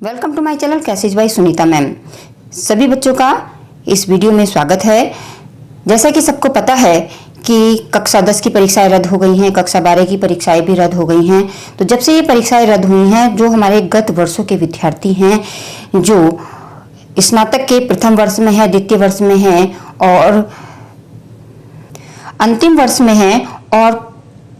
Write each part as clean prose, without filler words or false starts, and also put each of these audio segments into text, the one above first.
Welcome to my channel cases by Sunita ma'am. सभी बच्चों का इस वीडियो में स्वागत है। जैसा कि सबको पता है कि कक्षा 10 की परीक्षाएं रद्द हो गई हैं, कक्षा 12 की परीक्षाएं भी रद्द हो गई हैं। तो जब से ये परीक्षाएं रद्द हुई हैं, जो हमारे गत वर्षों के विद्यार्थी हैं, जो स्नातक के प्रथम वर्ष में है, द्वितीय वर्ष में है और अंतिम वर्ष में है, और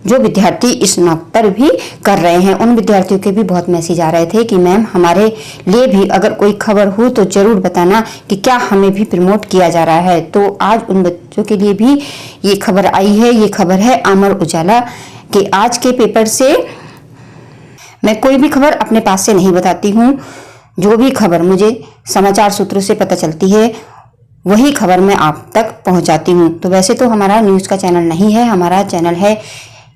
जो विद्यार्थी स्नातक भी कर रहे हैं, उन विद्यार्थियों के भी बहुत मैसेज आ रहे थे कि मैम हमारे लिए भी अगर कोई खबर हो तो जरूर बताना कि क्या हमें भी प्रमोट किया जा रहा है। तो आज उन बच्चों के लिए भी ये खबर आई है। ये खबर है अमर उजाला के आज के पेपर से। मैं कोई भी खबर अपने पास से नहीं बताती हूँ। जो भी खबर मुझे समाचार सूत्रों से पता चलती है वही खबर मैं आप तक पहुंचाती हूँ। तो वैसे तो हमारा न्यूज़ का चैनल नहीं है, हमारा चैनल है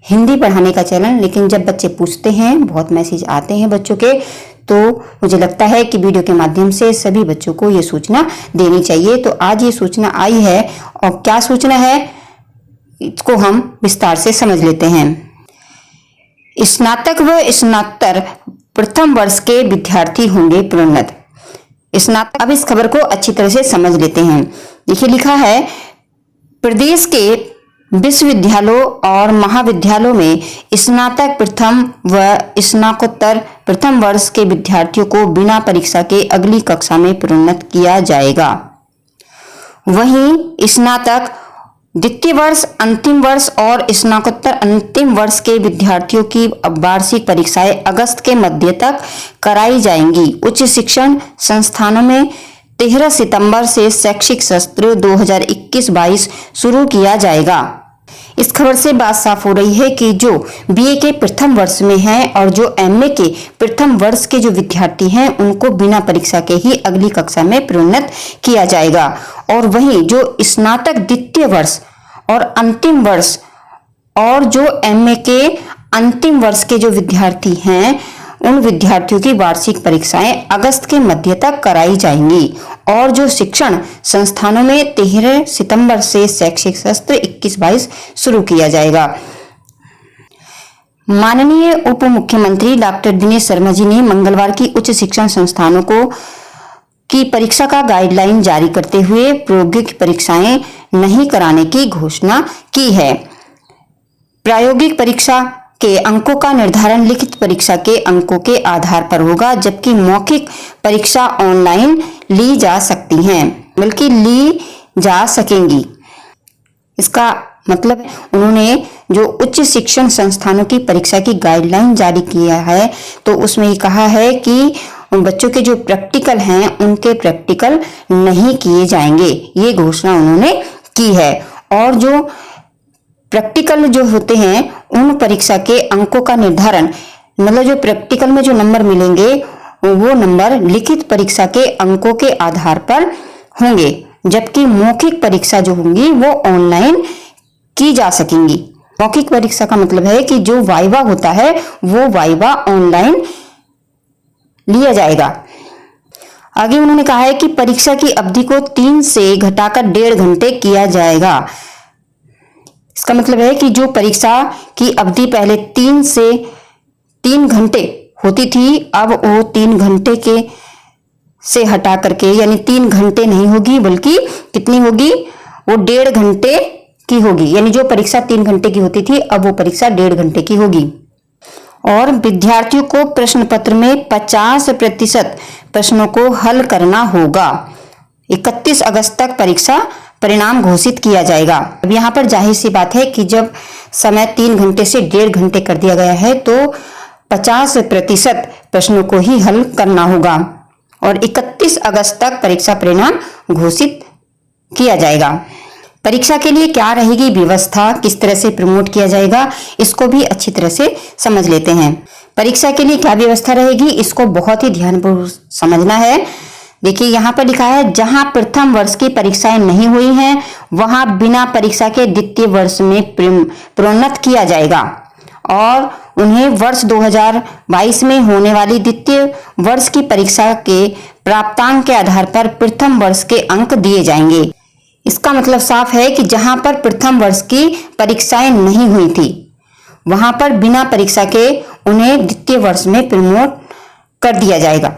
हिंदी पढ़ाने का चैनल। लेकिन जब बच्चे पूछते हैं, बहुत मैसेज आते हैं बच्चों के, तो मुझे लगता है कि वीडियो के माध्यम से सभी बच्चों को ये सूचना देनी चाहिए। तो आज ये सूचना आई है, और क्या सूचना है इसको हम विस्तार से समझ लेते हैं। स्नातक व स्नातक प्रथम वर्ष के विद्यार्थी होंगे प्रोन्नत। स्नातक, अब इस खबर को अच्छी तरह से समझ लेते हैं। देखिए लिखा है, प्रदेश के विश्वविद्यालयों और महाविद्यालयों में स्नातक प्रथम व स्नातकोत्तर प्रथम वर्ष के विद्यार्थियों को बिना परीक्षा के अगली कक्षा में प्रोन्नत किया जाएगा। वहीं स्नातक द्वितीय वर्ष, अंतिम वर्ष और स्नातकोत्तर अंतिम वर्ष के विद्यार्थियों की वार्षिक परीक्षाएं अगस्त के मध्य तक कराई जाएंगी। उच्च शिक्षण संस्थानों में 13 सितंबर से शैक्षिक सत्र 2021-22 शुरू किया जाएगा। इस खबर से बात साफ हो रही है कि जो बीए के प्रथम वर्ष में हैं और जो एमए के प्रथम वर्ष के जो विद्यार्थी हैं, उनको बिना परीक्षा के ही अगली कक्षा में प्रोन्नत किया जाएगा। और वहीं जो स्नातक द्वितीय वर्ष और अंतिम वर्ष और जो एमए के अंतिम वर्ष के जो विद्यार्थी हैं, उन विद्यार्थियों की वार्षिक परीक्षाएं अगस्त के मध्य तक कराई जाएंगी। और जो शिक्षण संस्थानों में 13 सितंबर से शैक्षिक सत्र 21-22 शुरू किया जाएगा। माननीय उप मुख्यमंत्री डॉक्टर दिनेश शर्मा जी ने मंगलवार की उच्च शिक्षण संस्थानों को की परीक्षा का गाइडलाइन जारी करते हुए प्रायोगिक परीक्षाएं नहीं कराने की घोषणा की है। प्रायोगिक परीक्षा के अंकों का निर्धारण लिखित परीक्षा के अंकों के आधार पर होगा, जबकि मौखिक परीक्षा ऑनलाइन ली जा सकती हैं, बल्कि ली जा सकेंगी। इसका मतलब उन्होंने जो उच्च शिक्षण संस्थानों की परीक्षा की गाइडलाइन जारी किया है, तो उसमें ये कहा है कि उन बच्चों के जो प्रैक्टिकल हैं उनके प्रैक्टिकल नहीं किए जाएंगे। ये घोषणा उन्होंने की है। और जो प्रैक्टिकल जो होते हैं, उन परीक्षा के अंकों का निर्धारण, मतलब जो प्रैक्टिकल में जो नंबर मिलेंगे वो नंबर लिखित परीक्षा के अंकों के आधार पर होंगे, जबकि मौखिक परीक्षा जो होंगी वो ऑनलाइन की जा सकेंगी। मौखिक परीक्षा का मतलब है कि जो वाइवा होता है वो वाइवा ऑनलाइन लिया जाएगा। आगे उन्होंने कहा है कि परीक्षा की अवधि को 3 से घटाकर 1.5 घंटे किया जाएगा। इसका मतलब है कि जो परीक्षा की अवधि पहले 3 घंटे होती थी, अब वो 3 घंटे के से हटा करके, यानी 3 घंटे नहीं होगी, बल्कि कितनी होगी, वो 1.5 घंटे की होगी। यानी जो परीक्षा 3 घंटे की होती थी, अब वो परीक्षा 1.5 घंटे की होगी। और विद्यार्थियों को प्रश्न पत्र में 50% प्रश्नों को हल करना होगा। 31 अगस्त तक परीक्षा परिणाम घोषित किया जाएगा। अब यहाँ पर जाहिर सी बात है कि जब समय 3 घंटे से 1.5 घंटे कर दिया गया है, तो 50% प्रश्नों को ही हल करना होगा और 31 अगस्त तक परीक्षा परिणाम घोषित किया जाएगा। परीक्षा के लिए क्या रहेगी व्यवस्था, किस तरह से प्रमोट किया जाएगा, इसको भी अच्छी तरह से समझ लेते हैं। परीक्षा के लिए क्या व्यवस्था रहेगी, इसको बहुत ही ध्यानपूर्वक समझना है। देखिए यहाँ पर लिखा है, जहां प्रथम वर्ष की परीक्षाएं नहीं हुई हैं, वहां बिना परीक्षा के द्वितीय वर्ष में प्रोन्नत किया जाएगा और उन्हें वर्ष 2022 में होने वाली द्वितीय वर्ष की परीक्षा के प्राप्तांक के आधार पर प्रथम वर्ष के अंक दिए जाएंगे। इसका मतलब साफ है कि जहां पर प्रथम वर्ष की परीक्षाएं नहीं हुई थी, वहां पर बिना परीक्षा के उन्हें द्वितीय वर्ष में प्रमोट कर दिया जाएगा।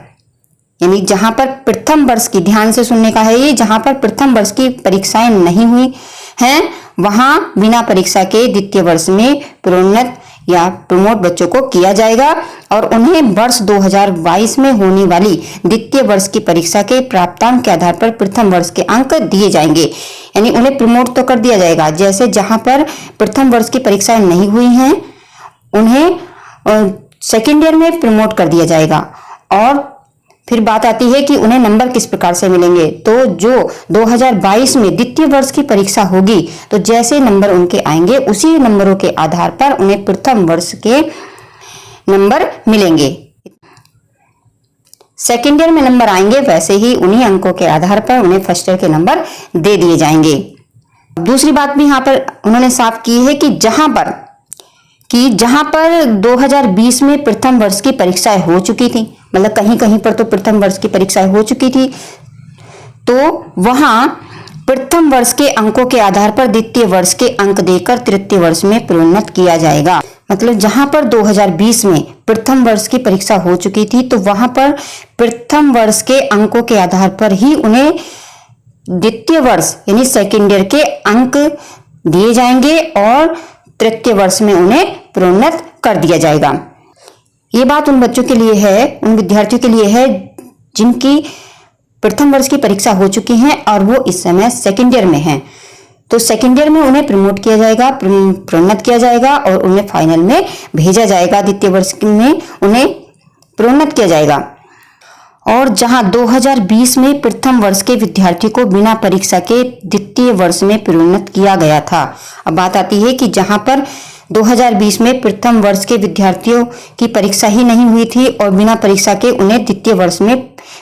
यानी जहां पर प्रथम वर्ष की, ध्यान से सुनने का है ये, जहां पर प्रथम वर्ष की परीक्षाएं नहीं हुई हैं वहां बिना परीक्षा के द्वितीय वर्ष में प्रोन्नत या प्रमोट बच्चों को किया जाएगा और उन्हें वर्ष 2022 में होने वाली द्वितीय वर्ष की परीक्षा के प्राप्तांक के आधार पर प्रथम वर्ष के अंक दिए जाएंगे। यानी उन्हें प्रमोट तो कर दिया जाएगा, जैसे जहां पर प्रथम वर्ष की परीक्षाएं नहीं हुई हैं उन्हें सेकेंड ईयर में प्रमोट कर दिया जाएगा। और फिर बात आती है कि उन्हें नंबर किस प्रकार से मिलेंगे। तो जो 2022 में द्वितीय वर्ष की परीक्षा होगी तो जैसे नंबर उनके आएंगे उसी नंबरों के आधार पर उन्हें प्रथम वर्ष के नंबर मिलेंगे। सेकेंड ईयर में नंबर आएंगे वैसे ही उन्हीं अंकों के आधार पर उन्हें फर्स्ट ईयर के नंबर दे दिए जाएंगे। दूसरी बात भी यहाँ पर उन्होंने साफ की है कि जहां पर 2020 में प्रथम वर्ष की परीक्षाएं हो चुकी थी, मतलब कहीं कहीं पर तो प्रथम वर्ष की परीक्षाएं हो चुकी थी, तो वहां प्रथम वर्ष के अंकों के आधार पर द्वितीय वर्ष के अंक देकर तृतीय वर्ष में प्रोन्नत किया जाएगा। मतलब जहां पर 2020 में प्रथम वर्ष की परीक्षा हो चुकी थी तो वहां पर प्रथम वर्ष के अंकों के आधार पर ही उन्हें द्वितीय वर्ष यानी सेकेंड ईयर के अंक दिए जाएंगे और तृतीय वर्ष में उन्हें प्रोन्नत कर दिया जाएगा। ये बात उन बच्चों के लिए है, उन विद्यार्थियों के लिए है जिनकी प्रथम वर्ष की परीक्षा हो चुकी है और वो इस समय सेकेंड ईयर में हैं। तो सेकेंड ईयर में उन्हें प्रमोट किया जाएगा, प्रोन्नत किया जाएगा और उन्हें फाइनल में भेजा जाएगा। द्वितीय वर्ष में उन्हें प्रोन्नत किया जाएगा। और जहां 2020 में प्रथम वर्ष के विद्यार्थी को बिना परीक्षा के द्वितीय वर्ष में प्रोन्नत किया गया था। अब बात आती है कि जहां पर 2020 में प्रथम वर्ष के विद्यार्थियों की परीक्षा ही नहीं हुई थी और बिना परीक्षा के उन्हें द्वितीय वर्ष में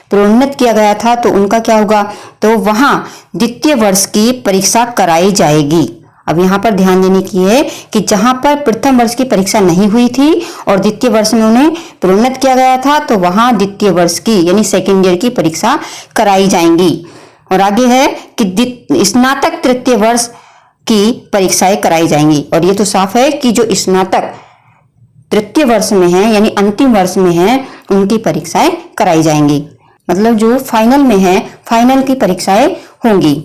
प्रोन्नत किया गया था तो उनका क्या होगा, तो वहां द्वितीय वर्ष की परीक्षा कराई जाएगी। अब यहाँ पर ध्यान देने की है कि जहां पर प्रथम वर्ष की परीक्षा नहीं हुई थी और द्वितीय वर्ष में उन्हें प्रोन्नत किया गया था तो वहां द्वितीय वर्ष की यानी सेकेंड ईयर की परीक्षा कराई जाएंगी। और आगे है कि स्नातक तृतीय वर्ष की परीक्षाएं कराई जाएंगी। और ये तो साफ है कि जो स्नातक तृतीय वर्ष में है यानी अंतिम वर्ष में है उनकी परीक्षाएं कराई जाएंगी। मतलब जो फाइनल में है फाइनल की परीक्षाएं होंगी।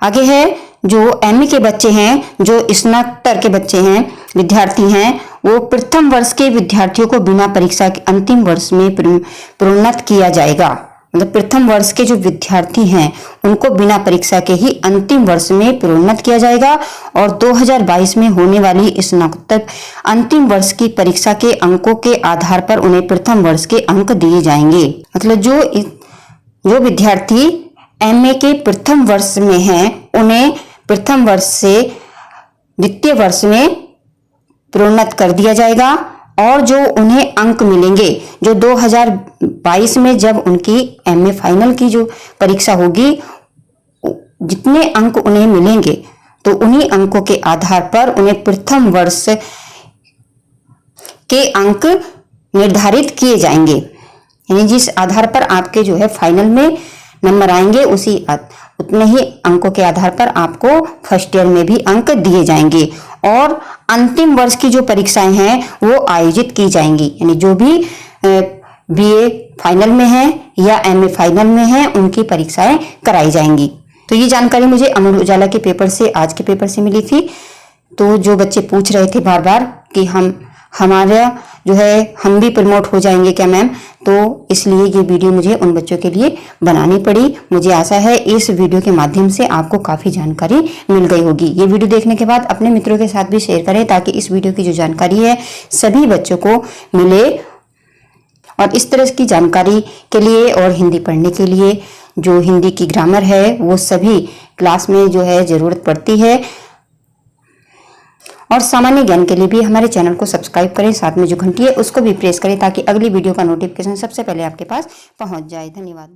आगे है जो एमए के बच्चे हैं, जो स्नातक के बच्चे हैं, विद्यार्थी हैं, वो प्रथम वर्ष के विद्यार्थियों को बिना परीक्षा के अंतिम वर्ष में प्रोन्नत किया जाएगा। मतलब प्रथम वर्ष के जो विद्यार्थी हैं उनको बिना परीक्षा के ही अंतिम वर्ष में प्रोन्नत किया जाएगा और 2022 में होने वाली स्नातक अंतिम वर्ष की परीक्षा के अंकों के आधार पर उन्हें प्रथम वर्ष के अंक दिए जाएंगे। मतलब जो विद्यार्थी एमए के प्रथम वर्ष में हैं उन्हें प्रथम वर्ष से द्वितीय वर्ष में प्रोन्नत कर दिया जाएगा और जो उन्हें अंक मिलेंगे जो 2022 में जब उनकी एमए फाइनल की जो परीक्षा होगी जितने अंक उन्हें मिलेंगे तो उन्हीं अंकों के आधार पर उन्हें प्रथम वर्ष के अंक निर्धारित किए जाएंगे। यानी जिस आधार पर आपके जो है फाइनल में नंबर आएंगे उतने ही अंकों के आधार पर आपको फर्स्ट ईयर में भी अंक दिए जाएंगे और अंतिम वर्ष की जो परीक्षाएं हैं वो आयोजित की जाएंगी। यानी जो भी बीए फाइनल में है या एमए फाइनल में है उनकी परीक्षाएं कराई जाएंगी। तो ये जानकारी मुझे अमर उजाला के पेपर से, आज के पेपर से मिली थी। तो जो बच्चे पूछ रहे थे बार बार कि हमारा जो है हम भी प्रमोट हो जाएंगे क्या मैम, तो इसलिए ये वीडियो मुझे उन बच्चों के लिए बनानी पड़ी। मुझे आशा है इस वीडियो के माध्यम से आपको काफ़ी जानकारी मिल गई होगी। ये वीडियो देखने के बाद अपने मित्रों के साथ भी शेयर करें ताकि इस वीडियो की जो जानकारी है सभी बच्चों को मिले। और इस तरह की जानकारी के लिए और हिंदी पढ़ने के लिए जो हिंदी की ग्रामर है वो सभी क्लास में जो है ज़रूरत पड़ती है। और सामान्य ज्ञान के लिए भी हमारे चैनल को सब्सक्राइब करें, साथ में जो घंटी है उसको भी प्रेस करें ताकि अगली वीडियो का नोटिफिकेशन सबसे पहले आपके पास पहुंच जाए। धन्यवाद।